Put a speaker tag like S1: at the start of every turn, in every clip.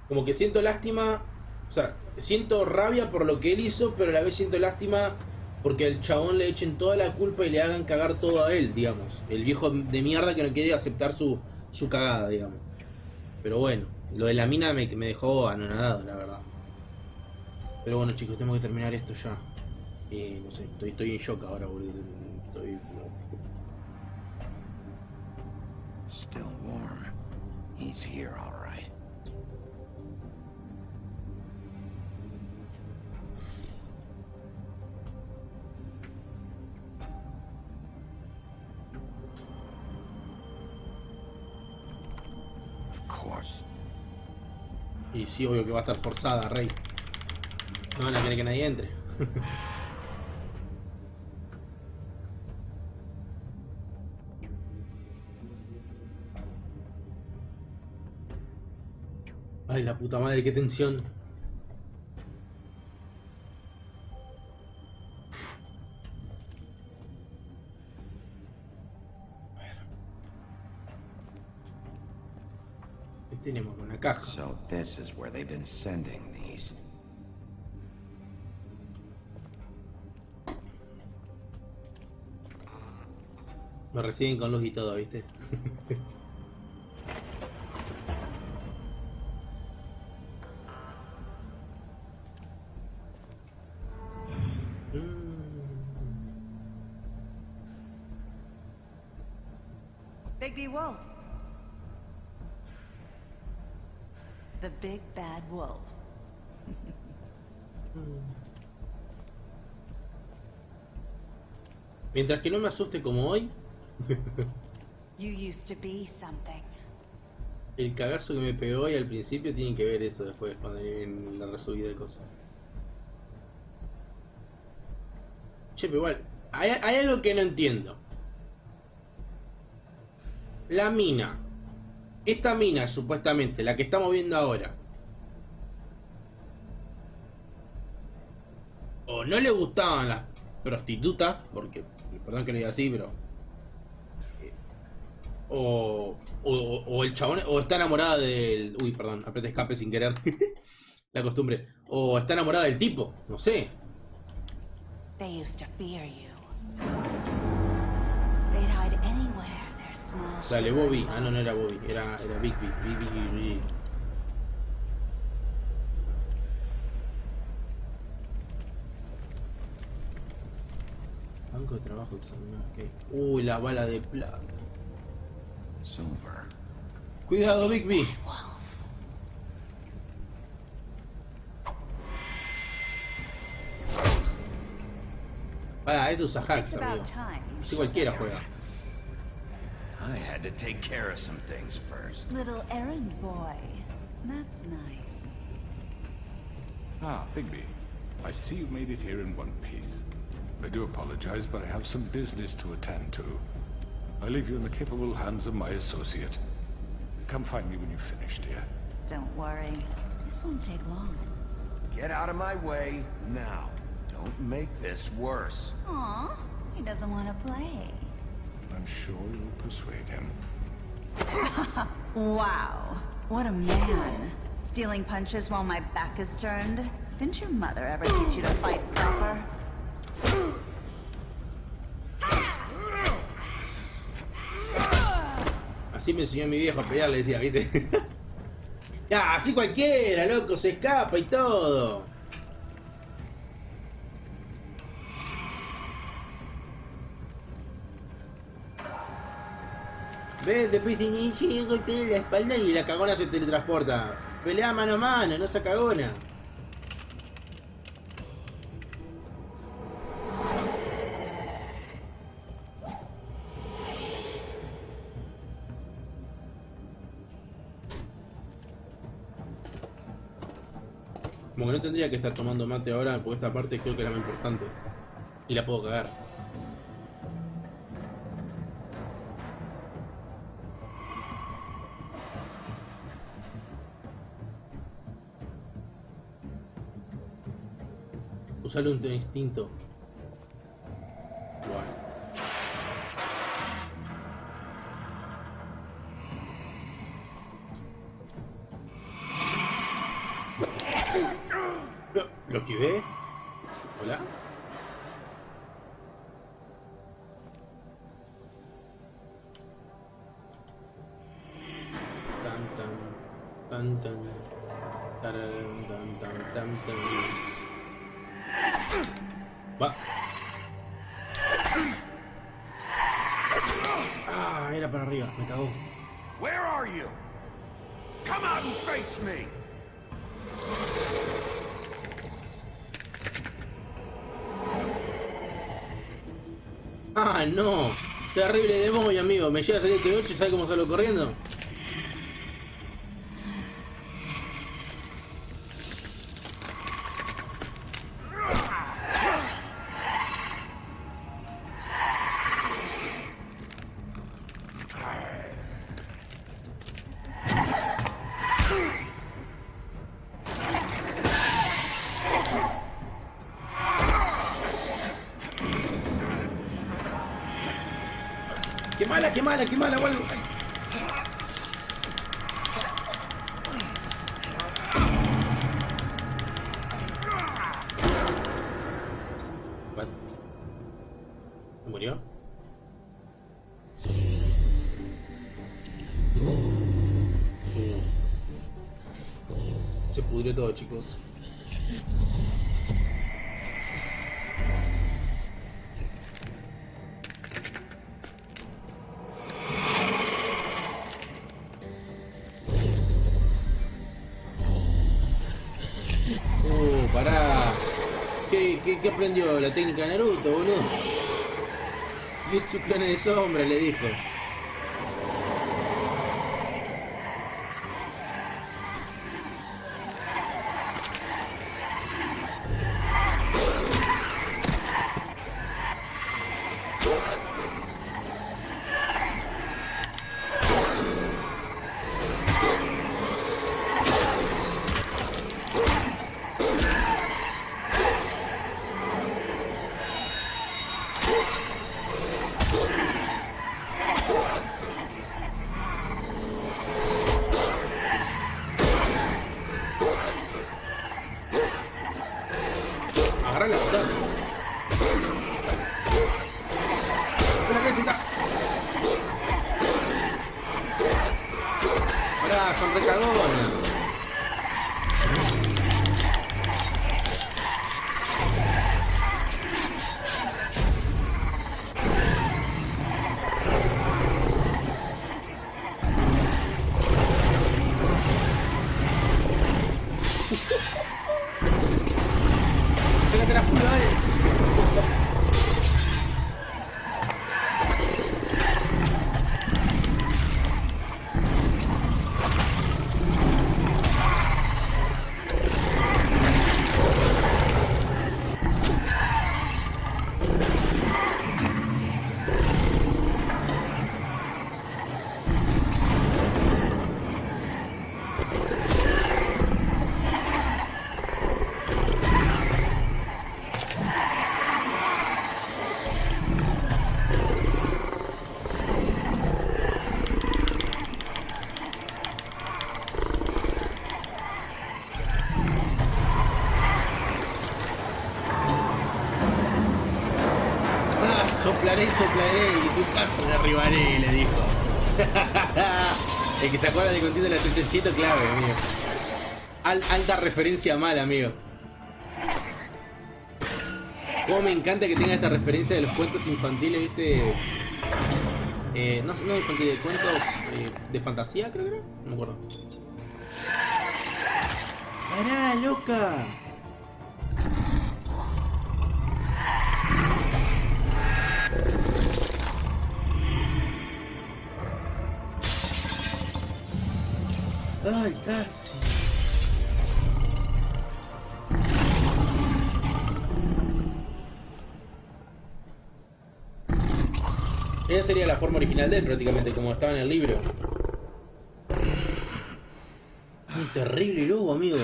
S1: Como que siento lástima, o sea, siento rabia por lo que él hizo, pero a la vez siento lástima porque al chabón le echen toda la culpa y le hagan cagar todo a él, digamos. El viejo de mierda que no quiere aceptar su cagada, digamos. Pero bueno, lo de la mina me dejó anonadado, la verdad. Pero bueno, chicos, tenemos que terminar esto ya. No sé, estoy en shock ahora, boludo. Estoy...
S2: Still warm. He's here, all right. Of course.
S1: Y sí, obvio que va a estar forzada, rey. No van a querer que nadie entre. Ay, la puta madre, qué tensión. A ver. ¿Qué tenemos? Una caja.
S2: So this is where they've been sending these.
S1: Me reciben con luz y todo, ¿viste?
S3: Big Wolf. The big bad wolf.
S1: Mientras que no me asuste como hoy,
S3: You used to be something.
S1: el cagazo que me pegó hoy al principio tienen que ver eso después, cuando en la resubida de cosas. Che, pero igual, hay algo que no entiendo. La mina. Esta mina, supuestamente, la que estamos viendo ahora. O no le gustaban las prostitutas, porque, perdón que lo diga así, pero... O el chabón, o está enamorada del... Uy, perdón, apreté escape sin querer. La costumbre. O está enamorada del tipo, no sé.
S3: They used to fear you. They'd hide anywhere their small
S1: Dale,
S3: shivering
S1: Bobby. Ah, no, no era
S3: bones.
S1: Bobby, era Big Big. Big. Banco de trabajo examinado. Okay. Uy, la bala de plata.
S2: Silver.
S1: Cuidado, Big B.
S3: Wolf.
S1: Para, esto usa hacks,
S3: It's
S1: amigo.
S3: about time you
S1: Si
S3: showed
S1: cualquiera
S3: up.
S1: juega.
S2: I had to take care of some things first.
S3: Little errand boy. That's nice.
S4: Ah, Bigby. I see you made it here in one piece. I do apologize, but I have some business to attend to. I leave you in the capable hands of my associate. Come find me when you've finished, dear.
S3: Don't worry. This won't take long.
S2: Get out of my way now. Don't make this worse.
S3: Aw, he doesn't want to play.
S4: I'm sure you'll persuade him.
S3: Wow, what a man. Stealing punches while my back is turned? Didn't your mother ever teach you to fight proper?
S1: Así me enseñó mi viejo a pelear, le decía, ¿viste? Ya, así cualquiera, loco, se escapa y todo. ¿Ves? Después dice, golpea la espalda y la cagona se teletransporta. Pelea mano a mano, no se cagona. Como que no tendría que estar tomando mate ahora, porque esta parte creo que es la más importante. Y la puedo cagar. Usarle un instinto. Bueno. ¿Lo esquivé? ¿Hola? Tan tan tararán, tan. Va. Ah, era para arriba, me cagó.
S2: Where are you? Come out and face me.
S1: Ah, no. Terrible demonio, amigo. Me llega a salir de noche y ¿sabe cómo salgo corriendo? ¡Qué mala, o algo! What? ¿Se murió? Se pudrió todo, chicos. Pará. ¿Qué aprendió? La técnica de Naruto, boludo. Jutsu clones de sombra, le dijo. Agarra la puta. Una cabecita. Pará, son recagonas. Sácate las pulgas, dale. Soplaré y soplaré y tu casa me derribaré, le dijo. El que se acuerda de contigo de la chito clave, amigo. Alta referencia mal, amigo. Como me encanta que tenga esta referencia de los cuentos infantiles, ¿viste? No infantiles, de cuentos de fantasía, creo que era. No me acuerdo. ¡Pará, loca! Ay, casi. Esa sería la forma original de él, prácticamente, como estaba en el libro. Un terrible lobo, amigo.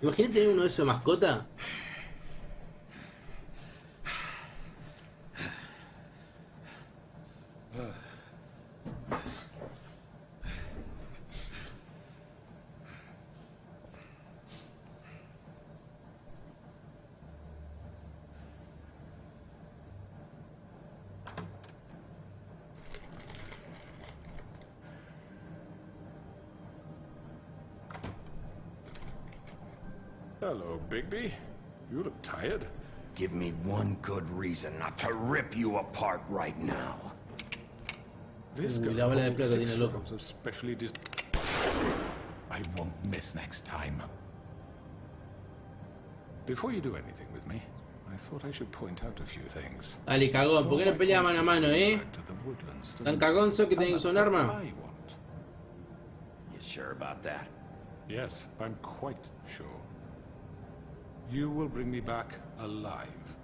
S1: Imagínate tener uno de esos de mascota.
S4: Hello, Bigby. You look tired.
S2: Give me one good reason not to rip you apart right now.
S4: This
S1: La
S4: guy
S1: bala de
S4: holds
S1: plata
S4: 6
S1: tiene loco.
S4: rounds of specially I won't miss next time. Before you do anything with me, I thought I should point out a few things.
S1: Dale, cagón, ¿por qué no peleas mano a mano, ¿Tan cagón sos que tenés que usar un arma?
S2: You sure about that?
S4: Yes, I'm quite sure. You will bring me back alive.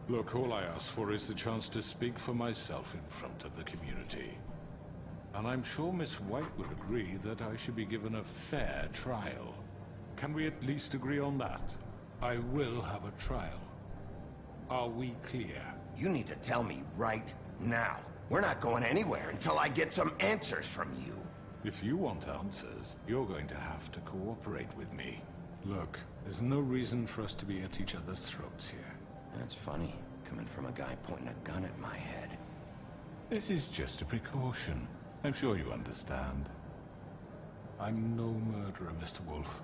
S4: Look, all I ask for is the chance to speak for myself in front of the community. And I'm sure Miss White would agree that I should be given a fair trial. Can we at least agree on that? I will have a trial. Are we clear?
S2: You need to tell me right now. We're not going anywhere until I get some answers from you.
S4: If you want answers, you're going to have to cooperate with me. Look, there's no reason for us to be at each other's throats here.
S2: That's funny, coming from a guy pointing a gun at my head.
S4: This is just a precaution. I'm sure you understand. I'm no murderer, Mr. Wolf.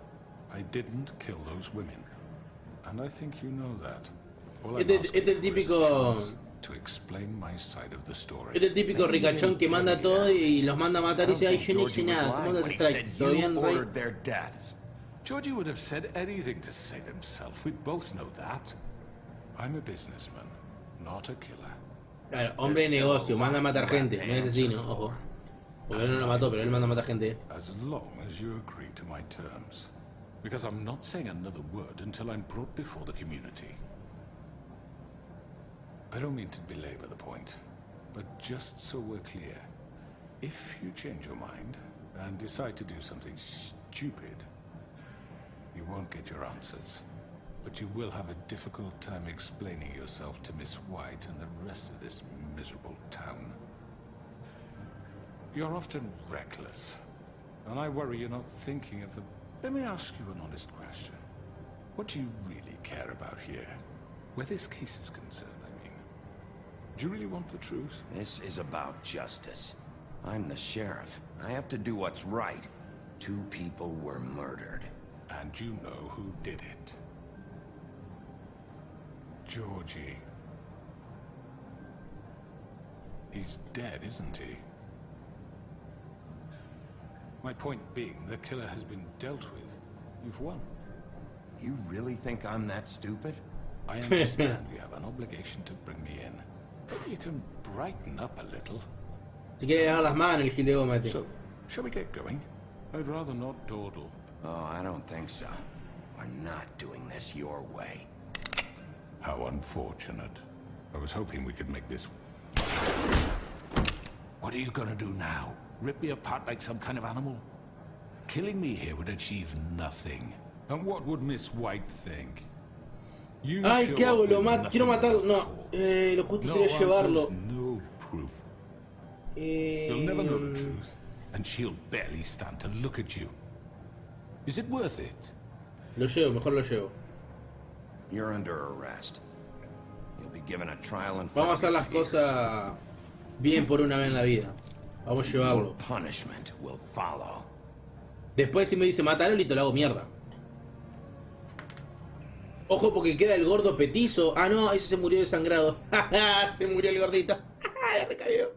S4: I didn't kill those women. And I think you know that. All I'm asking for is a chance to explain my side of the story.
S1: Es el típico ricachón que manda todo y los manda a matar y dice, ay, yo no hice nada. ¿Cómo andas strike? ¿Todo bien, Rey?
S4: Georgie would have said anything to save himself. We both know that. I'm a businessman, not a killer.
S1: Claro, hombre de negocio, manda a matar gente, no es asesino, ojo. Porque él no lo mató, pero él manda a matar gente.
S4: As long as you agree to my terms. Because I'm not saying another word until I'm brought before the community. I don't mean to belabor the point, but just so we're clear, if you change your mind and decide to do something stupid, you won't get your answers. But you will have a difficult time explaining yourself to Miss White and the rest of this miserable town. You're often reckless, and I worry you're not thinking of the... Let me ask you an honest question. What do you really care about here? Where this case is concerned, I mean. Do you really want the truth?
S2: This is about justice. I'm the sheriff. I have to do what's right. 2 people were murdered.
S4: And you know who did it. Georgie. He's dead, isn't he? My point being, the killer has been dealt with. You've won.
S2: You really think I'm that stupid?
S4: I understand you have an obligation to bring me in. But you can brighten up a little.
S1: Si quiere dejar las manos el gil de goma este.
S4: So, shall we get going? I'd rather not dawdle.
S2: Oh, I don't think so. We're not doing this your way.
S4: How unfortunate. I was hoping we could make this... What are you gonna do now? Rip me apart like some kind of animal? Killing me here would achieve nothing. And what would Miss White think? You
S1: Ay, ¿qué hago? Quiero matarlo. No,
S4: false.
S1: lo justo
S4: No
S1: sería llevarlo.
S4: answers, no proof. You'll never know the truth, and she'll barely stand to look at you. Is it worth it?
S1: Lo llevo, mejor lo llevo.
S2: You're under arrest. You'll be given a trial in
S1: Vamos a hacer las cosas bien por una vez en la vida. Vamos a
S2: Your
S1: llevarlo.
S2: punishment will follow.
S1: Después si me dice matarlo, listo, lo hago mierda. Ojo porque queda el gordo petizo. Ah, no, ese se murió desangrado. Se murió el gordito. Le recayó.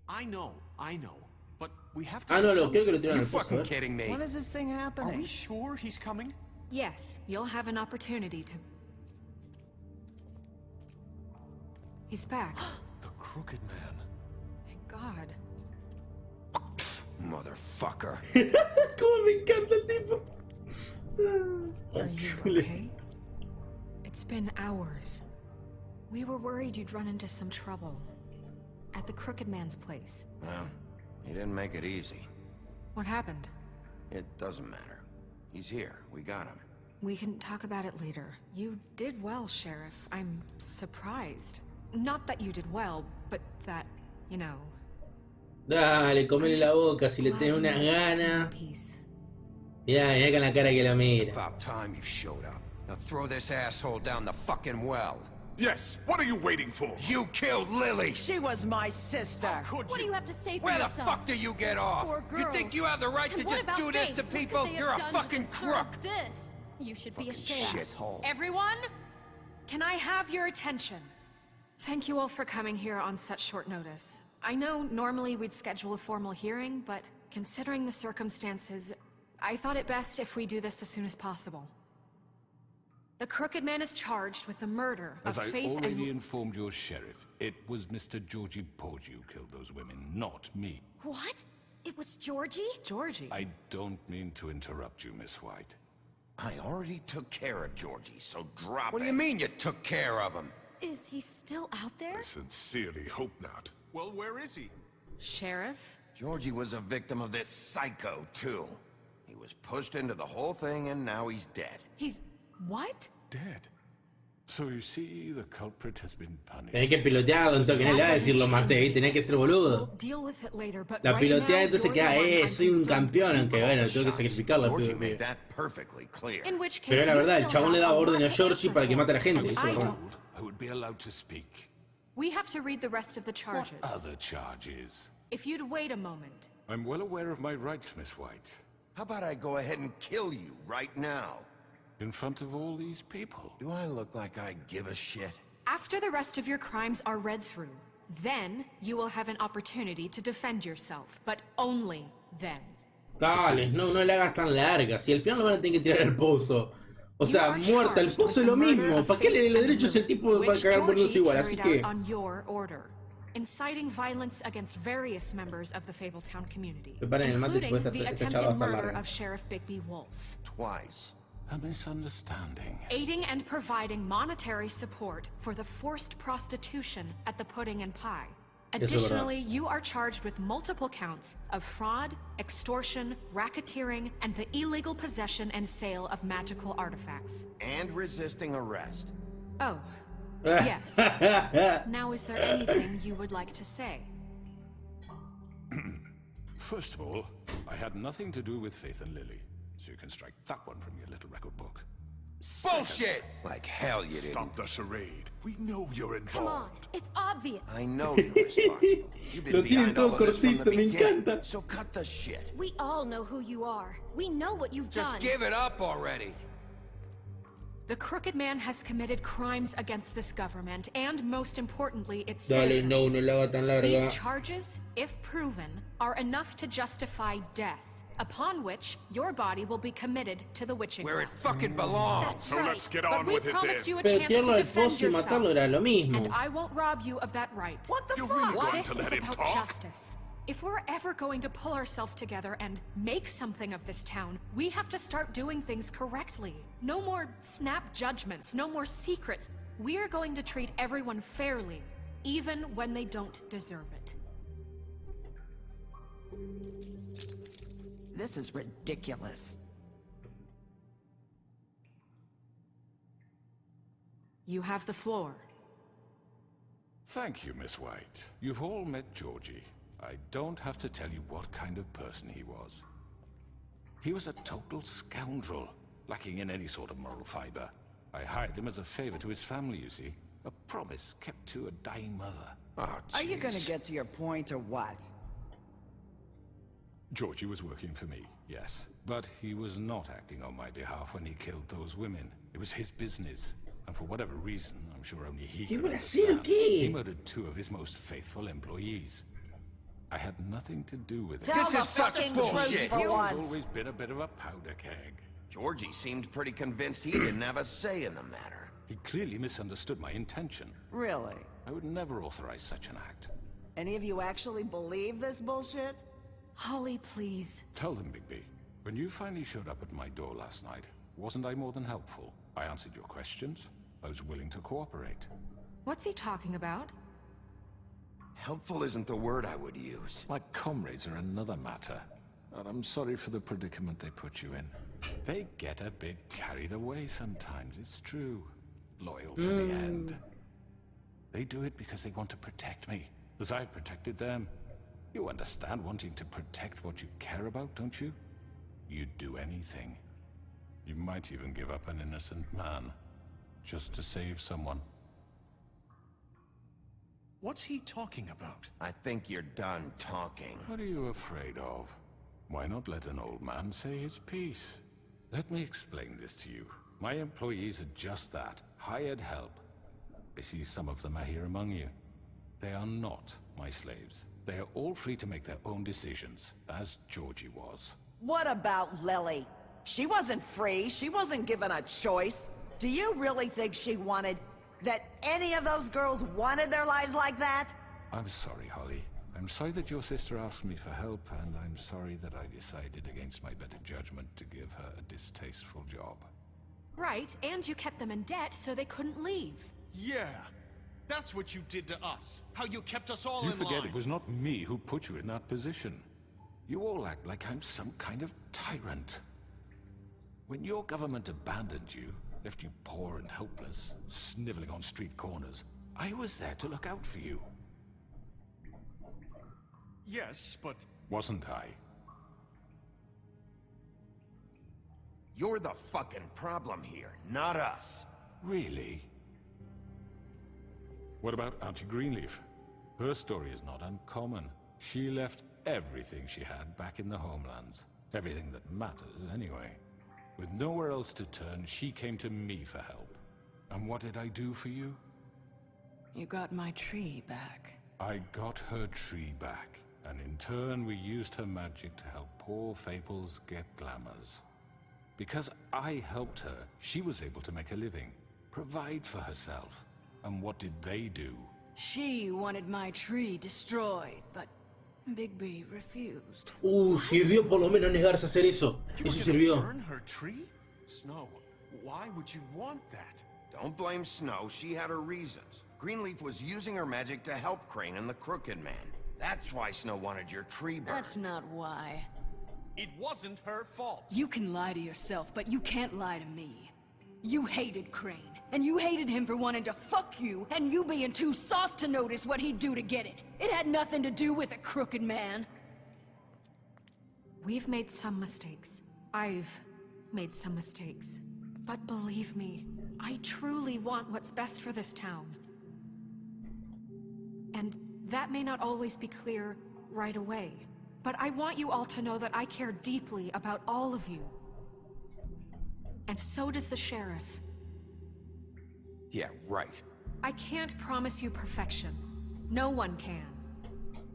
S5: I know. But we have to
S1: Ah, no,
S5: do
S1: creo que lo
S5: something.
S1: tiraron
S5: You
S1: al pozo,
S5: fucking
S1: a ver.
S5: kidding me?
S6: When is this thing
S5: Are
S6: happening?
S5: we sure he's coming?
S7: Yes, you'll have an opportunity to... He's back.
S5: The Crooked Man.
S7: Thank God.
S2: Motherfucker.
S1: Cómo me encanta el tipo.
S7: Are you okay? It's been hours. We were worried you'd run into some trouble. At the Crooked Man's place.
S2: Well, he didn't make it easy.
S7: What happened?
S2: It doesn't matter. He's here. We got him.
S7: We can talk about it later. You did well, Sheriff. I'm surprised. Not that you did well, but that, you know...
S1: Dale, comele la boca si le
S7: glad
S1: tenés
S7: you
S1: una
S7: made it back in
S1: gana.
S7: peace.
S1: Mirá con la cara que la mira.
S2: About time you showed up. Now throw this asshole down the fucking well.
S6: Yes, what are you waiting for?
S2: You killed Lily!
S8: She was my sister.
S5: Could
S9: What do
S5: you?
S9: you have to say for
S2: Where the
S9: yourself?
S2: fuck do you get off?
S9: Poor
S2: You
S9: girls.
S2: think you have the right
S9: And
S2: to
S9: what
S2: just
S9: about
S2: do this
S9: Faith?
S2: to
S9: What could
S2: people?
S9: they have
S2: You're a
S9: done to
S2: fucking
S9: deserve
S2: crook!
S9: This. You should be ashamed.
S2: Shithole.
S7: Everyone, can I have your attention? Thank you all for coming here on such short notice. I know normally we'd schedule a formal hearing, but considering the circumstances, I thought it best if we do this as soon as possible. The Crooked Man is charged with the murder
S4: As
S7: of
S4: I
S7: Faith
S4: already
S7: and...
S4: informed your sheriff, it was Mr. Georgie Porgy who killed those women, not me.
S9: What? It was Georgie?
S7: Georgie?
S4: I don't mean to interrupt you, Miss White.
S2: I already took care of Georgie, so drop it.
S10: What do you mean you took care of him?
S9: Is he still out there?
S6: I sincerely hope not.
S5: Well, where is he?
S7: Sheriff?
S2: Georgie was a victim of this psycho, too. He was pushed into the whole thing, and now he's dead.
S7: He's... what?
S4: Dead. So you see, the culprit has been punished.
S1: Tenés que pilotearlo, entonces que no le va a decir lo maté, y tenés que ser
S7: We'll
S1: boludo.
S7: deal with it later, but
S1: La
S7: right
S1: pilotea
S7: now,
S1: entonces
S7: you're
S1: queda,
S7: the one I'm
S1: soy un
S7: concerned
S1: campeón,
S7: with.
S1: aunque bueno, tengo que sacrificarlo.
S2: Georgie made that perfectly clear.
S7: In which case,
S1: Pero la
S7: you
S1: verdad, el
S7: still
S1: chabón le
S7: have
S1: da
S7: a
S1: orden
S7: lot
S1: a
S7: to
S1: Georgie
S7: answer
S1: para que
S7: for.
S1: mate a la gente,
S7: And
S1: eso
S7: I
S1: es verdad.
S7: don't.
S4: I would be allowed to speak.
S7: We have to read the rest of the charges.
S4: What other charges?
S7: If you'd wait a moment.
S4: I'm well aware of my rights, Miss White.
S2: How about I go ahead and kill you right now?
S4: In front of all these people.
S2: Do I look like I give a shit?
S7: After the rest of your crimes are read through, then you will have an opportunity to defend yourself, but only then.
S1: Dale, no la hagas tan larga. Si al final lo van a tener que tirar al pozo. O sea, muerta, el pozo es lo mismo. ¿Para qué le derecho si el tipo va a cagar muriéndose igual? Así que...
S7: on your order, inciting violence against various members of the Fabletown community,
S1: Preparen el mate,
S7: including
S1: después
S7: the
S1: esta
S7: attempted
S1: chava está
S7: murder
S1: larga.
S7: of Sheriff Bigby Wolf.
S2: Twice.
S4: A misunderstanding.
S7: Aiding and providing monetary support for the forced prostitution at the Pudding and Pie. Additionally, you are charged with multiple counts of fraud, extortion, racketeering, and the illegal possession and sale of magical artifacts.
S2: And resisting arrest.
S7: Oh, yes. Now, is there anything you would like to say?
S4: First of all, I had nothing to do with Faith and Lily, so you can strike that one from your little record book.
S10: Bullshit! Like hell you didn't.
S6: Stop the charade. We know you're involved.
S9: Come on, it's obvious.
S2: I know you're responsible. You've
S1: Lo
S2: been
S1: tienen
S2: behind all
S1: todo
S2: of this from the
S1: cortito, me
S2: beginning.
S1: encanta.
S2: So cut the shit.
S9: We all know who you are. We know what you've
S10: Just
S9: done.
S10: give it up already.
S7: The Crooked Man has committed crimes against this government, and most importantly, its
S1: Dale,
S7: citizens.
S1: no la haga tan larga.
S7: These charges, if proven, are enough to justify death, upon which your body will be committed to the witching
S10: Where it
S7: well.
S10: fucking belongs.
S9: That's
S6: So
S9: right.
S6: let's get
S7: But
S6: on
S7: we
S6: with it
S7: promised
S6: then.
S7: you a
S1: Pero
S7: chance
S1: tirarlo
S7: to
S1: al
S7: defend
S1: pozo y
S7: yourself,
S1: matarlo era lo mismo.
S7: and I won't rob you of that right.
S10: What the
S6: You're
S10: fuck?
S6: really going
S7: This
S6: to
S7: is
S6: let him
S7: about
S6: talk?
S7: justice. If we're ever going to pull ourselves together and make something of this town, we have to start doing things correctly. No more snap judgments, no more secrets. We are going to treat everyone fairly, even when they don't deserve it.
S8: This is ridiculous.
S7: You have the floor.
S4: Thank you, Miss White. You've all met Georgie. I don't have to tell you what kind of person he was. He was a total scoundrel, lacking in any sort of moral fiber. I hired him as a favor to his family, you see. A promise kept to a dying mother.
S6: Oh,
S8: Are you gonna
S6: jeez.
S8: get to your point or what?
S4: Georgie was working for me, yes. But he was not acting on my behalf when he killed those women. It was his business. And for whatever reason, I'm sure only he
S1: ¿Qué
S4: could
S1: van a hacer o
S4: understand,
S1: qué?
S4: he murdered 2 of his most faithful employees. I had nothing to do with it.
S8: Tell
S10: This
S8: the
S10: is such
S8: fucking
S10: bullshit.
S8: truth for
S4: He's
S8: once.
S4: always been a bit of a powder keg.
S2: Georgie seemed pretty convinced he didn't have a say in the matter.
S4: He clearly misunderstood my intention.
S8: Really?
S4: I would never authorize such an act.
S8: Any of you actually believe this bullshit?
S7: Holly, please.
S4: Tell them, Bigby, when you finally showed up at my door last night, wasn't I more than helpful? I answered your questions. I was willing to cooperate.
S7: What's he talking about?
S2: Helpful isn't the word I would use.
S4: My comrades are another matter. And I'm sorry for the predicament they put you in. They get a bit carried away sometimes, it's true. Loyal to the end. They do it because they want to protect me, as I protected them. You understand wanting to protect what you care about, don't you? You'd do anything. You might even give up an innocent man, just to save someone.
S5: What's he talking about?
S2: I think you're done talking.
S4: What are you afraid of? Why not let an old man say his piece? Let me explain this to you. My employees are just that, hired help. I see some of them are here among you. They are not my slaves. They are all free to make their own decisions, as Georgie was.
S8: What about Lily? She wasn't free. She wasn't given a choice. Do you really think she wanted... that any of those girls wanted their lives like that?
S4: I'm sorry, Holly. I'm sorry that your sister asked me for help, and I'm sorry that I decided against my better judgment to give her a distasteful job.
S7: Right, and you kept them in debt so they couldn't leave.
S5: Yeah, that's what you did to us. How you kept us all in line.
S4: You forget it was not me who put you in that position. You all act like I'm some kind of tyrant. When your government abandoned you, left you poor and helpless, sniveling on street corners, I was there to look out for you.
S5: Yes, but...
S4: Wasn't I?
S2: You're the fucking problem here, not us.
S4: Really? What about Auntie Greenleaf? Her story is not uncommon. She left everything she had back in the homelands. Everything that matters, anyway. With nowhere else to turn, she came to me for help. And what did I do for you?
S11: You got my tree back.
S4: I got her tree back, and in turn we used her magic to help poor Fables get glamours. Because I helped her, she was able to make a living, provide for herself. And what did they do?
S11: She wanted my tree destroyed, but Bigby refused.
S1: Sirvió por lo menos negarse a hacer eso. Eso sirvió.
S5: Burn her tree? Snow, why would you want that?
S2: Don't blame Snow, she had her reasons. Greenleaf was using her magic to help Crane and the Crooked Man. That's why Snow wanted your tree burned.
S11: That's not why.
S5: It wasn't her fault.
S11: You can lie to yourself, but you can't lie to me. You hated Crane, and you hated him for wanting to fuck you, and you being too soft to notice what he'd do to get it. It had nothing to do with the Crooked Man.
S7: We've made some mistakes. I've made some mistakes. But believe me, I truly want what's best for this town. And that may not always be clear right away. But I want you all to know that I care deeply about all of you. And so does the sheriff.
S2: Yeah, right.
S7: I can't promise you perfection. No one can.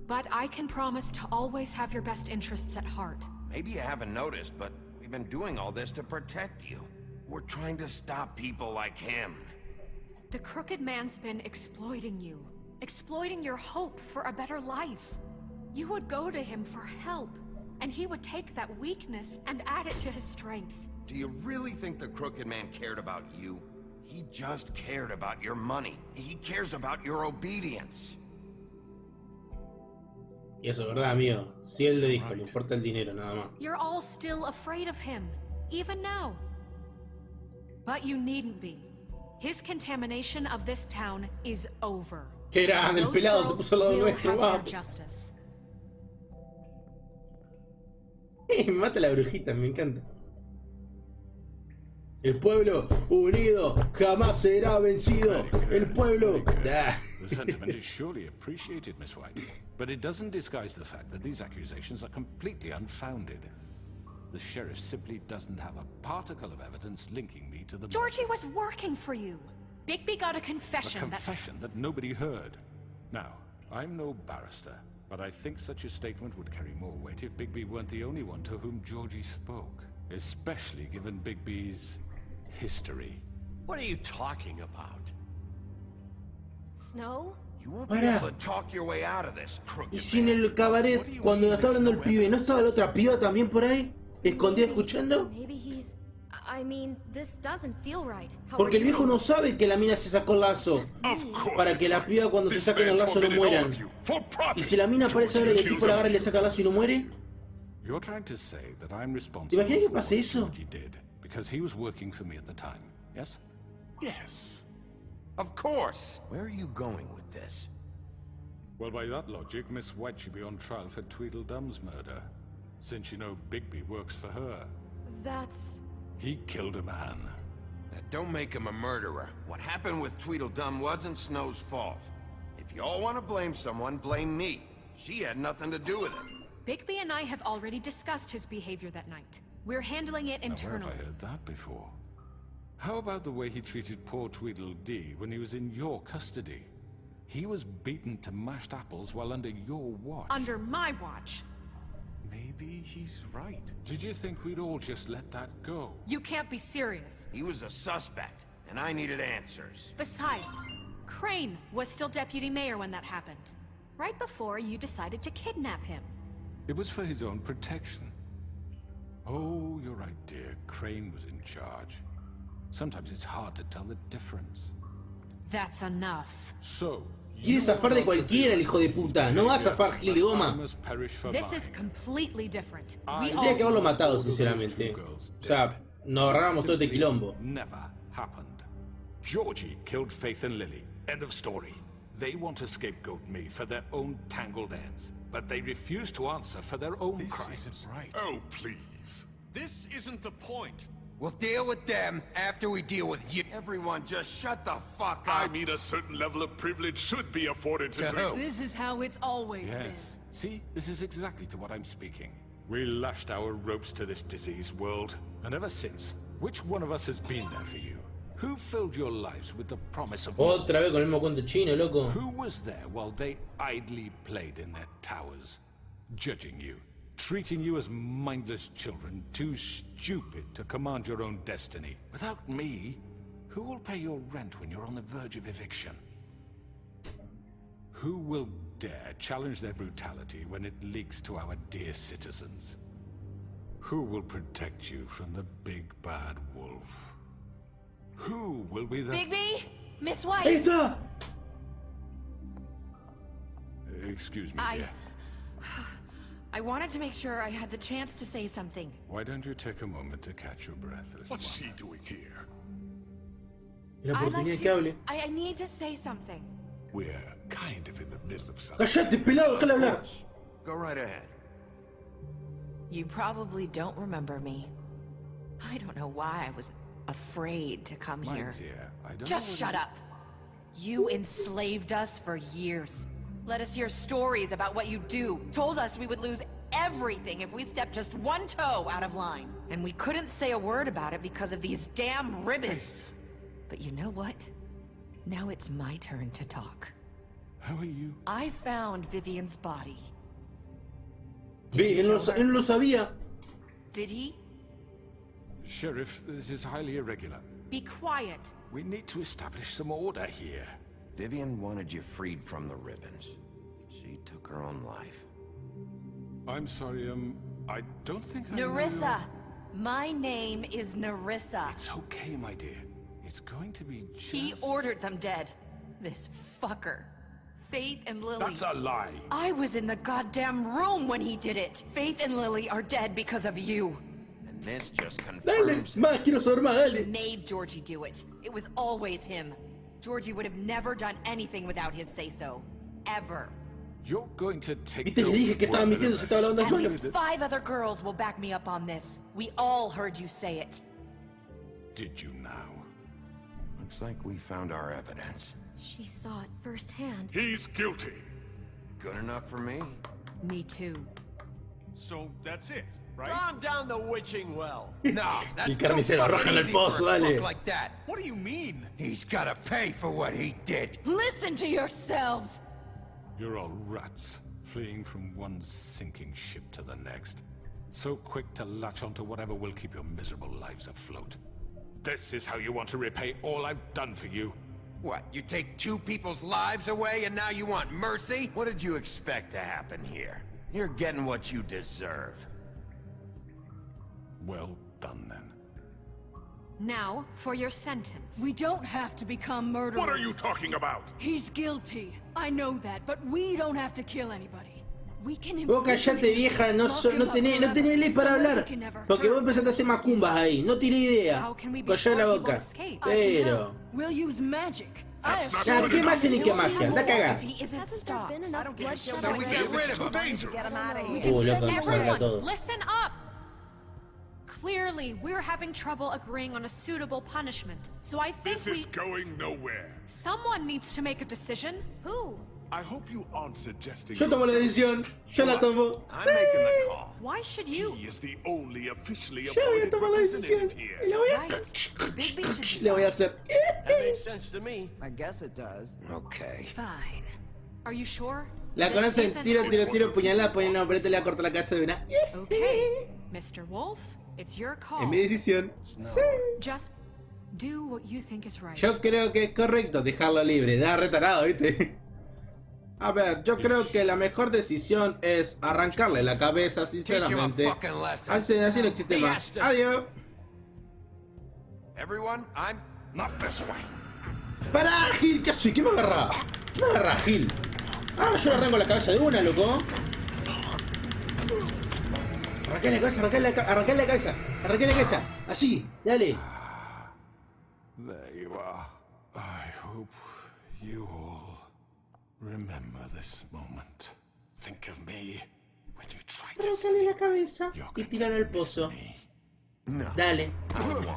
S7: But I can promise to always have your best interests at heart.
S2: Maybe you haven't noticed, but we've been doing all this to protect you. We're trying to stop people like him.
S7: The Crooked Man's been exploiting you. Exploiting your hope for a better life. You would go to him for help, and he would take that weakness and add it to his strength.
S2: Do you really think the Crooked Man cared about you? He just cared about your money. He cares about your obedience.
S1: Y eso es verdad, amigo. Si él le dijo, le importa el dinero, nada más.
S7: You're all still afraid of him, even now. But you needn't be. His contamination of this town is over.
S1: Qué grande, el pelado se puso al lado nuestro, vamos. Me mata la brujita, me encanta. El pueblo unido jamás será vencido. El pueblo.
S4: The sentiment is surely appreciated, Miss White, but it doesn't disguise the fact that these accusations are completely unfounded. The sheriff simply doesn't have a particle of evidence linking me to the...
S7: Georgie was working for you. Bigby got a confession.
S4: A confession that nobody heard. Now, I'm no barrister, but I think such a statement would carry more weight if Bigby weren't the only one to whom Georgie spoke, especially given Bigby's history.
S5: What are you talking about?
S9: Snow?
S2: You won't be able to talk your way out of this, Crooked
S1: Y si en el cabaret, cuando está hablando el pibe, ¿no estaba la otra piba también por ahí? ¿Escondida escuchando?
S9: Maybe he's... I mean, this doesn't feel right.
S1: Porque el viejo no sabe que la mina se sacó el lazo. Para que la piba cuando se saquen el lazo no mueran. Y si la mina aparece ahora y el tipo la agarra y le saca el lazo y no muere.
S4: You're trying to say that I'm responsible
S1: ¿Te imaginas que pase eso?
S4: for what he did because he was working for me at the time, yes?
S2: Yes. Of course. Where are you going with this?
S4: Well, by that logic, Miss White should be on trial for Tweedledum's murder, since you know Bigby works for her.
S9: That's...
S4: He killed a man.
S2: That don't make him a murderer. What happened with Tweedledum wasn't Snow's fault. If If y'all want to blame someone, blame me. She had nothing to do with it.
S7: Bigby and I have already discussed his behavior that night. We're handling it internally.
S4: Now, where have I heard that before? How about the way he treated poor Tweedledee when he was in your custody? He was beaten to mashed apples while under your watch.
S7: Under my watch.
S6: Maybe he's right.
S4: Did you think we'd all just let that go?
S7: You can't be serious.
S2: He was a suspect, and I needed answers.
S7: Besides, Crane was still deputy mayor when that happened. Right before you decided to kidnap him.
S4: It was for his own protection. Oh, you're right, dear. Crane was in charge. Sometimes it's hard to tell the difference.
S7: That's enough.
S4: So,
S1: Quiere zafar de cualquiera el hijo de puta. No va a zafar Gil de Goma.
S7: This is completely different. We
S1: Tendría que
S7: all...
S1: haberlo matado, sinceramente. O sea, nos ahorrábamos todo este quilombo.
S4: Never happened. Georgie killed Faith and Lily. End of story. They want to scapegoat me for their own tangled ends, but they refuse to answer for their own crimes.
S6: This isn't right. Oh, please.
S5: This isn't the point.
S10: We'll deal with them after we deal with you.
S2: Everyone just shut the fuck up.
S6: I mean, a certain level of privilege should be afforded to me.
S11: This is how it's always been.
S4: Yes. See, this is exactly to what I'm speaking. We lashed our ropes to this diseased world, and ever since, which one of us has been there for you? Who filled your lives with the promise of more?
S1: Otra vez con el mismo cuento chino, loco.
S4: Who was there while they idly played in their towers, judging you, treating you as mindless children, too stupid to command your own destiny? Without me, who will pay your rent when you're on the verge of eviction? Who will dare challenge their brutality when it leaks to our dear citizens? Who will protect you from the big bad wolf? Who will be the...
S11: Bigby! Miss White!
S1: ¡Ahí está!
S4: Excuse me, dear.
S12: I wanted to make sure I had the chance to say something.
S4: Why don't you take a moment to catch your breath, little
S6: What's
S4: one?
S6: she doing here?
S1: La
S12: I'd
S1: oportunidad
S12: like
S1: que hable.
S12: I need to say something.
S6: We're kind of in the middle of something.
S1: ¡Cállate, pelado! ¡Déjala hablar!
S2: Go right ahead.
S12: You probably don't remember me. I don't know why I was afraid to come
S4: My
S12: here.
S4: dear, I don't
S12: Just
S4: know
S12: shut up. You enslaved us for years. Let us hear stories about what you do. Told us we would lose everything if we stepped just one toe out of line. And we couldn't say a word about it because of these damn ribbons. But you know what? Now it's my turn to talk.
S4: How are you?
S12: I found Vivian's body.
S1: Ve, él no lo sabía.
S12: Did he?
S4: Sheriff, this is highly irregular.
S7: Be quiet.
S4: We need to establish some order here.
S2: Vivian wanted you freed from the ribbons. She took her own life.
S4: I'm sorry, I don't think I know
S12: Nerissa! My name is Nerissa.
S4: It's okay, my dear. It's going to be just...
S12: He ordered them dead. This fucker. Faith and Lily.
S4: That's a lie.
S12: I was in the goddamn room when he did it. Faith and Lily are dead because of you.
S2: And this just
S1: Dale,
S2: confirms...
S1: más, quiero saber más,
S12: He
S1: dale.
S12: made Georgie do it. It was always him. Georgie would have never done anything without his say-so. Ever.
S4: You're going to take
S1: Viste, le dije que estaba mintiendo, se estaba lavando
S12: At
S1: las
S12: least
S1: manos.
S12: 5 other girls will back me up on this. We all heard you say it.
S4: Did you now?
S2: Looks like we found our evidence.
S9: She saw it firsthand.
S6: He's guilty.
S2: Good enough for me?
S7: Me too.
S5: So that's it, right?
S10: Calm down the witching well. No,
S1: El
S10: that's too
S1: carnicero,
S10: fucking
S1: arrójale el
S10: easy
S1: pozo,
S10: for a
S1: dale.
S10: crook like that.
S5: What do you mean?
S10: He's gotta pay for what he did.
S11: Listen to yourselves!
S4: You're all rats, fleeing from one sinking ship to the next. So quick to latch onto whatever will keep your miserable lives afloat. This is how you want to repay all I've done for you?
S10: What, you take 2 people's lives away and now you want mercy?
S2: What did you expect to happen here? You're getting what you deserve.
S4: Well done, then.
S7: Now, for your sentence.
S11: We don't have to become murderers.
S6: What are you talking about?
S11: He's guilty. I know that, but we don't have to kill anybody. We can
S1: Vos callate, vieja, no tenés ley para hablar. Porque vos empezaste a hacer macumbas ahí, no tiene idea.
S7: How can we be
S1: Callá
S7: sure
S1: la
S7: he
S1: boca.
S7: won't escape?
S1: Pero...
S11: We'll use magic.
S6: That's not
S1: Ya,
S6: good
S1: ¿qué
S6: enough.
S1: magia ni qué magia? Anda a cagar.
S12: If he isn't
S9: Hasn't there
S12: stopped.
S9: been
S8: I
S9: enough
S8: don't give a
S9: bloodshed
S8: shit.
S10: So we
S9: already?
S10: get rid of
S6: It's too
S10: him.
S6: dangerous.
S8: Get him out of here.
S1: Loco, nos salga
S7: Everyone,
S1: todo.
S7: listen up! Clearly, we're having trouble agreeing on a suitable punishment. So I think
S6: This is going nowhere.
S7: someone needs to make a decision.
S9: Who?
S6: I hope you aren't suggesting
S1: Yo tomo la decisión. Yo la tomo.
S2: I'm making the call.
S7: Why should you?
S6: He is the only officially
S1: Yo voy a
S6: appointed
S1: tomar la decisión.
S6: representative
S1: Y
S6: here.
S1: la voy a...
S7: Right. Bigby should
S1: Le voy a
S7: decide.
S1: hacer...
S10: That makes sense to me.
S8: I guess it does.
S2: Okay.
S7: Fine. Are you sure?
S1: La
S7: This
S1: conocen,
S7: isn't-
S1: tiro, puñalada, pone una opereta y le va a cortar la cabeza de una.
S7: Okay, Mr. Wolf, it's your call.
S1: Es mi decisión. Sí.
S7: Just do what you think is right.
S1: Yo creo que es correcto dejarlo libre. Da retarado, ¿viste? A ver, yo creo que la mejor decisión es arrancarle la cabeza, sinceramente. Así no existe más. Adiós.
S2: Everyone, I'm
S6: Not this way.
S1: ¡Para, Gil! ¿Qué haces? ¿Qué me agarra? ¿Qué me agarra, Gil? Ah, yo le arranco la cabeza de una, loco. Arrancale la cabeza, arrancale la cabeza. Arrancale la cabeza. Así, dale.
S4: There you are. I hope you all remember this moment. Think of me when you try to
S1: Arrancale la
S4: sleep.
S1: cabeza
S4: You're
S1: y
S4: going to
S1: tíralo al
S4: miss
S1: pozo.
S4: me.
S2: no.
S1: Dale.
S2: I won't.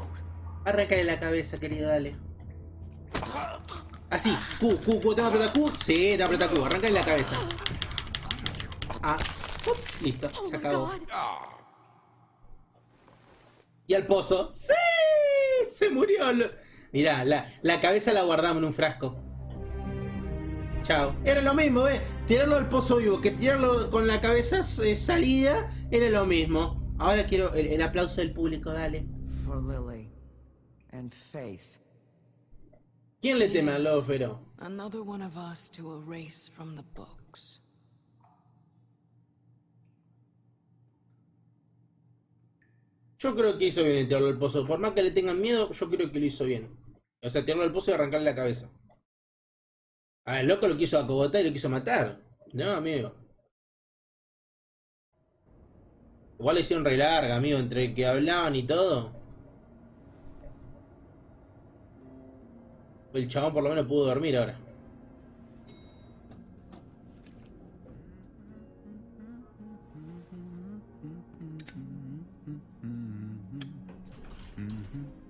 S1: Arrancale la cabeza, querido, dale. Así, Q, ¿te va a apretar Q? Sí, te va a apretar Q, arrancale la cabeza. Ah, listo, se acabó. Y al pozo. ¡Sí! Se murió. Mirá, la cabeza la guardamos en un frasco. Chao. Era lo mismo, tirarlo al pozo vivo que tirarlo con la cabeza salida. Era lo mismo. Ahora quiero el aplauso del público, dale.
S8: For Lily. And Faith.
S1: ¿Quién le teme al lobo feroz?
S11: Another one of us to erase from the books.
S1: Yo creo que hizo bien en tirarlo al pozo. Por más que le tengan miedo, yo creo que lo hizo bien. O sea, tirarlo al pozo y arrancarle la cabeza. Ah, el loco lo quiso acogotar y lo quiso matar. No, amigo. Igual le hicieron re larga, amigo, entre que hablaban y todo. El chabón por lo menos pudo dormir ahora.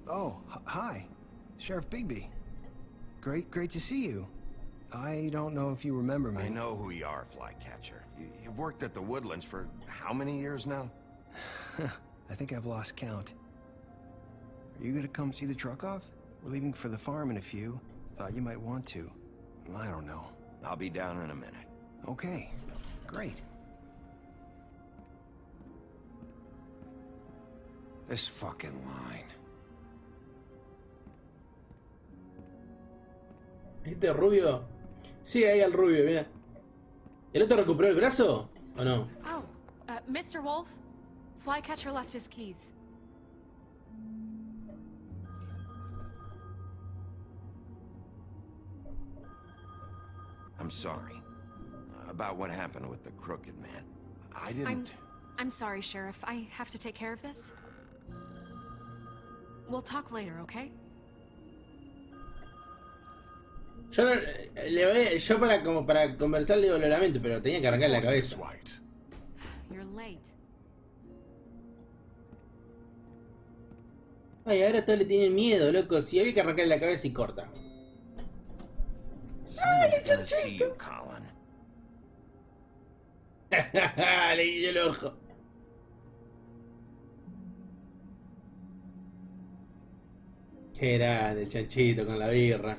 S13: Oh, hi. Sheriff Bigby. Great to see you. I don't know if you remember me.
S2: I know who you are, Flycatcher. You've worked at the Woodlands for how many years now?
S13: I think I've lost count. Are you gonna come see the truck off? We're leaving for the farm in a few. Thought you might want to. I don't know.
S2: I'll be down in a minute.
S13: Okay, great.
S2: This fucking line.
S1: ¿Este rubio? Sí, ahí al rubio, mira. ¿El otro recuperó el brazo? ¿O no?
S7: Oh, Mr. Wolf, Flycatcher left his keys.
S2: I'm sorry. About what happened with the crooked man. I didn't...
S7: I'm sorry, Sheriff. I have to take care of this. We'll talk later, okay?
S1: Yo, yo para conversar le digo lo lamento, pero tenía que arrancar la cabeza.
S7: You're late.
S1: Ay, ahora todos le tienen miedo, loco. Si había que arrancar la cabeza y corta.
S2: Someone's gonna see you, Colin.
S1: Le guiñé el ojo. Qué grande el chanchito con la birra.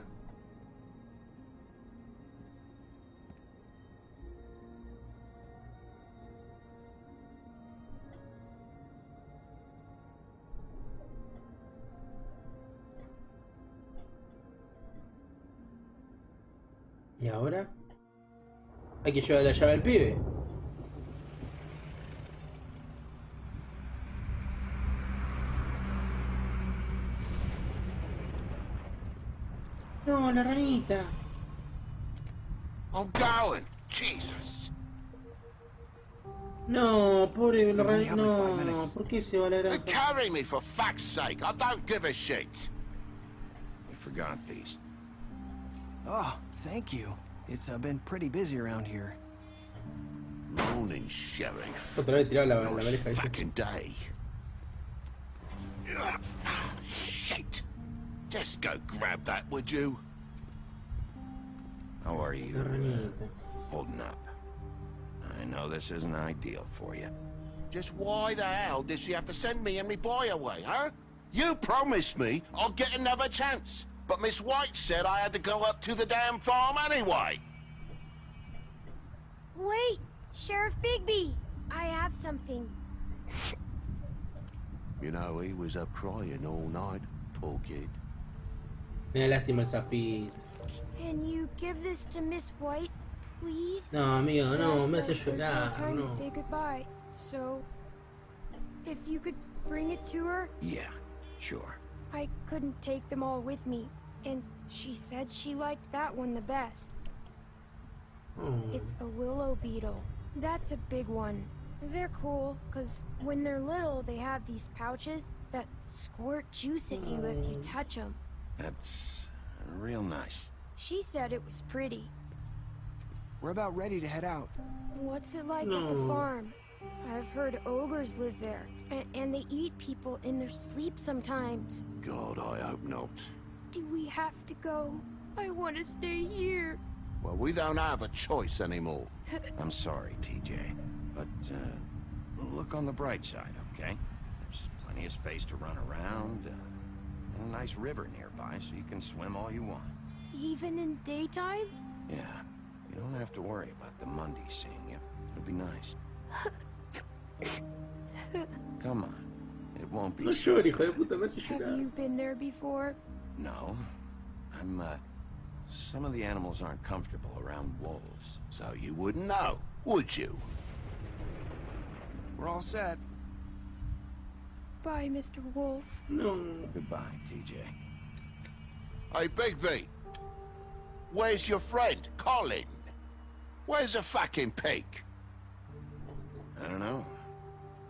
S1: ¿Y ahora? Hay que llevar la llave al pibe. No, la ranita.
S2: I'm going. Jesus.
S1: No, pobre la ranita. No, ¿por qué se va a la granja?
S2: Carry me, for fuck's sake. I don't give a shit. I forgot these.
S13: Oh, thank you. It's been pretty busy around here.
S2: Morning, Sheriff.
S1: Otra vez tiraba la valija.
S2: Fucking day. Shit. Just go grab that, would you? How are you?
S1: ranita.
S2: Holding up. I know this isn't ideal for you.
S14: Just why the hell did she have to send me and me boy away, huh? You promised me I'll get another chance, but Miss White said I had to go up to the damn farm anyway.
S9: Wait, Sheriff Bigby, I have something.
S14: You know, he was up crying all night, poor kid.
S1: Me da lástima el sapito.
S9: Can you give this to Miss White, please?
S1: No, amigo, no,
S9: Dad
S1: me hace
S9: says there's no
S1: llorar,
S9: time
S1: no.
S9: to say goodbye, so if you could bring it to her.
S2: Yeah, sure.
S9: I couldn't take them all with me, and she said she liked that one the best.
S1: Oh.
S9: It's a willow beetle. That's a big one. They're cool, because when they're little, they have these pouches that squirt juice at you if you touch them.
S2: That's real nice.
S9: She said it was pretty.
S13: We're about ready to head out.
S9: What's it like at the
S1: No.
S9: farm? I've heard ogres live there, and they eat people in their sleep sometimes.
S14: God, I hope not.
S9: Do we have to go? I want to stay here.
S14: Well, we don't have a choice anymore.
S2: I'm sorry, TJ, but look on the bright side, okay? There's plenty of space to run around, and a nice river nearby, so you can swim all you want.
S9: Even in daytime?
S2: Yeah, you don't have to worry about the Monday seeing you. It'll be nice. Come on, it won't be.
S1: No llores, hijo de puta, me hace
S9: Have
S1: llorar.
S9: you been there before?
S2: No, some of the animals aren't comfortable around wolves.
S14: So you wouldn't know, would you?
S13: We're all set.
S9: Bye, Mr. Wolf.
S1: No.
S2: Goodbye, TJ.
S14: Hey, Bigby. Where's your friend, Colin? Where's the fucking pig?
S2: I don't know.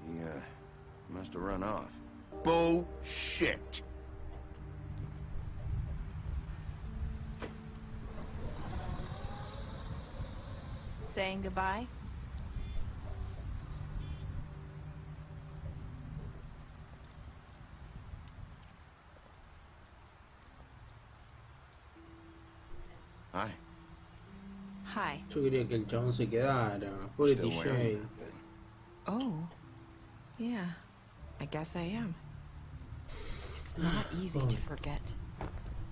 S2: He must have run off.
S14: Bullshit.
S12: Saying goodbye?
S2: Hi.
S12: Hi.
S1: Yo quería que el chabón se quedara. Pobre
S2: Still
S1: TJ.
S2: wearing that thing.
S12: Oh. Yeah. I guess I am. It's not easy to forget.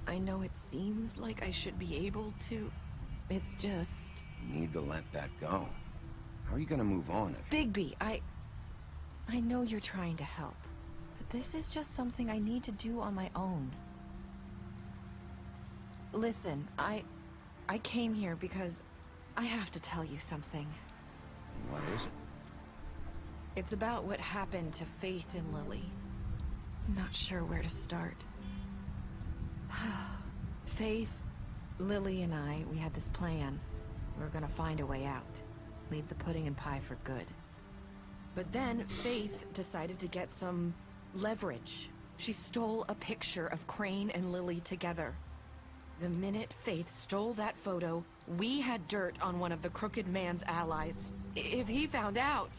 S12: I know it seems like I should be able to. It's just...
S2: You need to let that go. How are you gonna move on if...
S12: Bigby, I know you're trying to help. But this is just something I need to do on my own. Listen, I came here because I have to tell you something.
S2: What is it?
S12: It's about what happened to Faith and Lily. I'm not sure where to start. Faith, Lily and I, we had this plan. We were gonna find a way out. Leave the pudding and pie for good. But then Faith decided to get some leverage. She stole a picture of Crane and Lily together. The minute Faith stole that photo, we had dirt on one of the Crooked Man's allies. If he found out,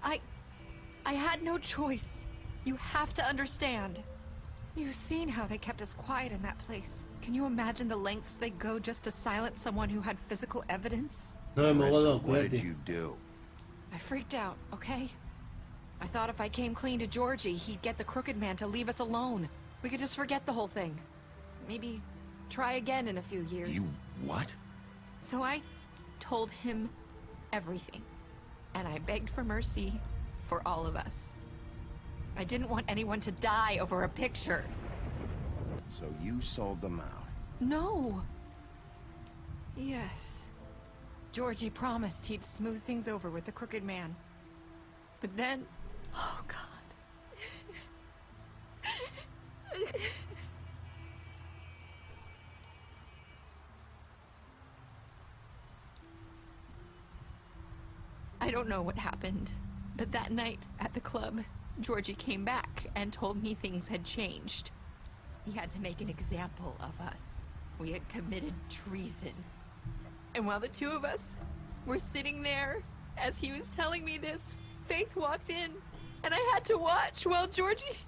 S12: I had no choice. You have to understand. You've seen how they kept us quiet in that place. Can you imagine the lengths they go just to silence someone who had physical evidence?
S1: No me
S2: Listen,
S1: modo,
S2: what did
S1: cuídate.
S2: you do?
S12: I freaked out, okay? I thought if I came clean to Georgie, he'd get the Crooked Man to leave us alone. We could just forget the whole thing. Maybe try again in a few years.
S2: You what?
S12: So I told him everything. And I begged for mercy for all of us. I didn't want anyone to die over a picture.
S2: So you sold them out.
S12: No. Yes. Georgie promised he'd smooth things over with the Crooked Man. But then... Oh, God. I don't know what happened, but that night at the club, Georgie came back and told me things had changed. He had to make an example of us. We had committed treason. And while the two of us were sitting there, as he was telling me this, Faith walked in, and I had to watch while Georgie...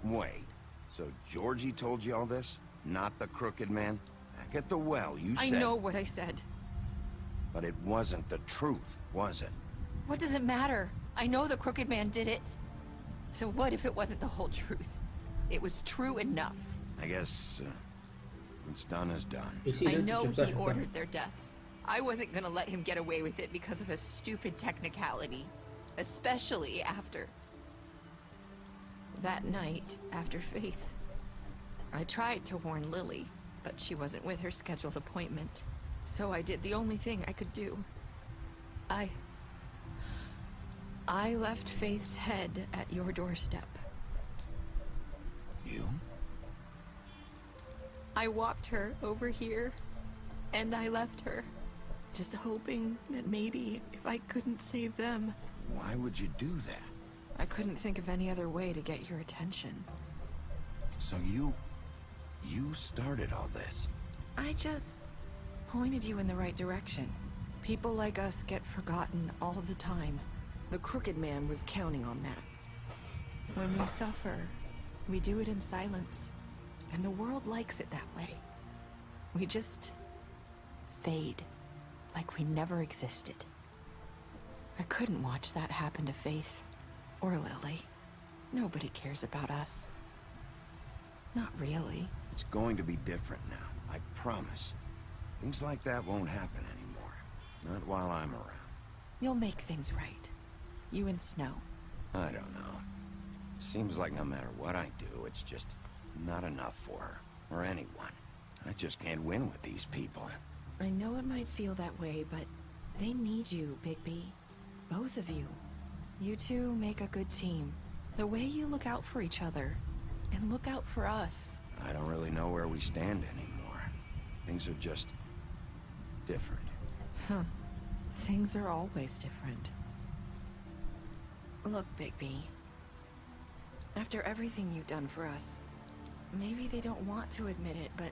S2: Wait, so Georgie told you all this? Not the Crooked Man? back at the well, you
S12: I
S2: said...
S12: know what I said.
S2: But it wasn't the truth, was it?
S12: What does it matter? I know the Crooked Man did it. So what if it wasn't the whole truth? It was true enough.
S2: I guess what's done is done.
S12: I know he ordered their deaths. I wasn't gonna let him get away with it because of a stupid technicality. Especially after... that night, after Faith. I tried to warn Lily, but she wasn't with her scheduled appointment. So I did the only thing I could do. I left Faith's head at your doorstep.
S2: You?
S12: I walked her over here, and I left her. Just hoping that maybe if I couldn't save them...
S2: Why would you do that?
S12: I couldn't think of any other way to get your attention.
S2: So you started all this?
S12: I just pointed you in the right direction. People like us get forgotten all the time. The Crooked Man was counting on that. When we suffer, we do it in silence. And the world likes it that way. We just fade, like we never existed. I couldn't watch that happen to Faith, or Lily. Nobody cares about us. Not really.
S2: It's going to be different now, I promise. Things like that won't happen anymore. Not while I'm around.
S12: You'll make things right. You and Snow.
S2: I don't know. It seems like no matter what I do, it's just not enough for her, or anyone. I just can't win with these people.
S12: I know it might feel that way, but they need you, Bigby. Both of you. You two make a good team. The way you look out for each other, and look out for us.
S2: I don't really know where we stand anymore. Things are just... different.
S12: Huh. Things are always different. Look, Bigby. After everything you've done for us, maybe they don't want to admit it, but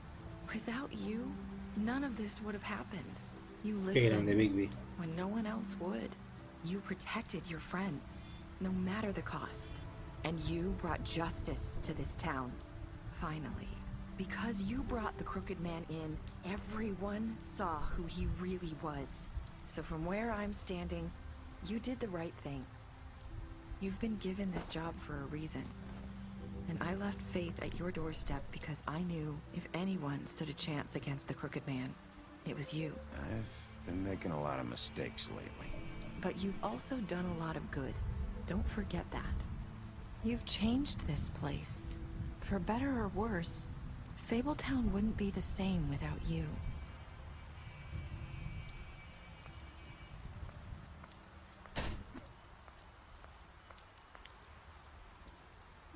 S12: without you, none of this would have happened. You listened when no one else would. You protected your friends, no matter the cost. And you brought justice to this town. Finally. Because you brought the Crooked Man in, everyone saw who he really was. So from where I'm standing, you did the right thing. You've been given this job for a reason. And I left Faith at your doorstep because I knew if anyone stood a chance against the Crooked Man, it was you.
S2: I've been making a lot of mistakes lately.
S12: But you've also done a lot of good. Don't forget that. You've changed this place. For better or worse, Fabletown wouldn't be the same without you.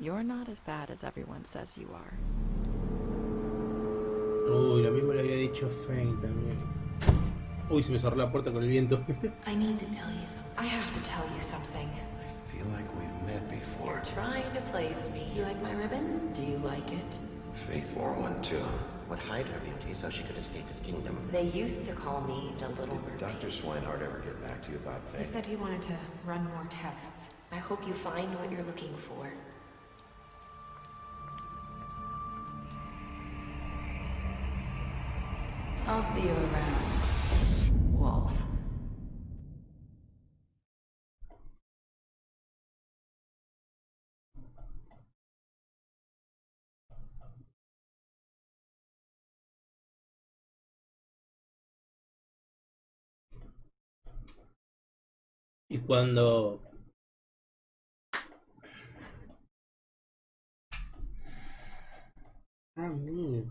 S12: You're not as bad as everyone says you are.
S1: Uy, lo mismo le había dicho Fane también. Uy, se me cerró la puerta con el viento.
S15: I need to tell you something. I have to tell you something.
S2: I feel like we've met before.
S15: You're trying to place me. You like my ribbon? Do you like it?
S16: Faith wore one too. Would hide her beauty so she could escape his kingdom.
S15: They used to call me the Little Mermaid.
S16: Did Dr. Swinehart ever get back to you about Faith?
S15: He said he wanted to run more tests. I hope you find what you're looking for. I'll see you around, Wolf.
S1: Y cuando... Ah, mira.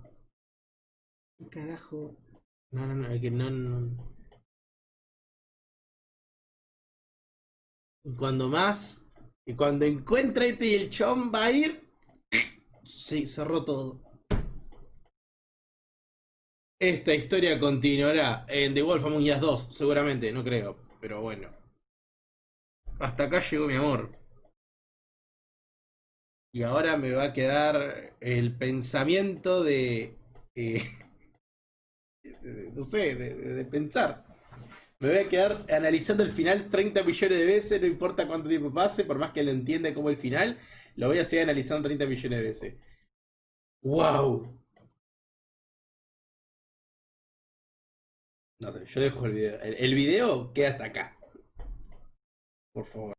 S1: ¿Qué carajo? No, es que no. Y cuando más... Y cuando encuentra este y el chabón va a ir... Sí, cerró todo. Esta historia continuará en The Wolf Amoung Us 2, seguramente, no creo, pero bueno. Hasta acá llegó mi amor. Y ahora me va a quedar el pensamiento de... no sé, de pensar. Me voy a quedar analizando el final 30 millones de veces, no importa cuánto tiempo pase, por más que lo entienda como el final, lo voy a seguir analizando 30 millones de veces. ¡Wow! No sé, yo dejo el video. El video queda hasta acá. Por favor.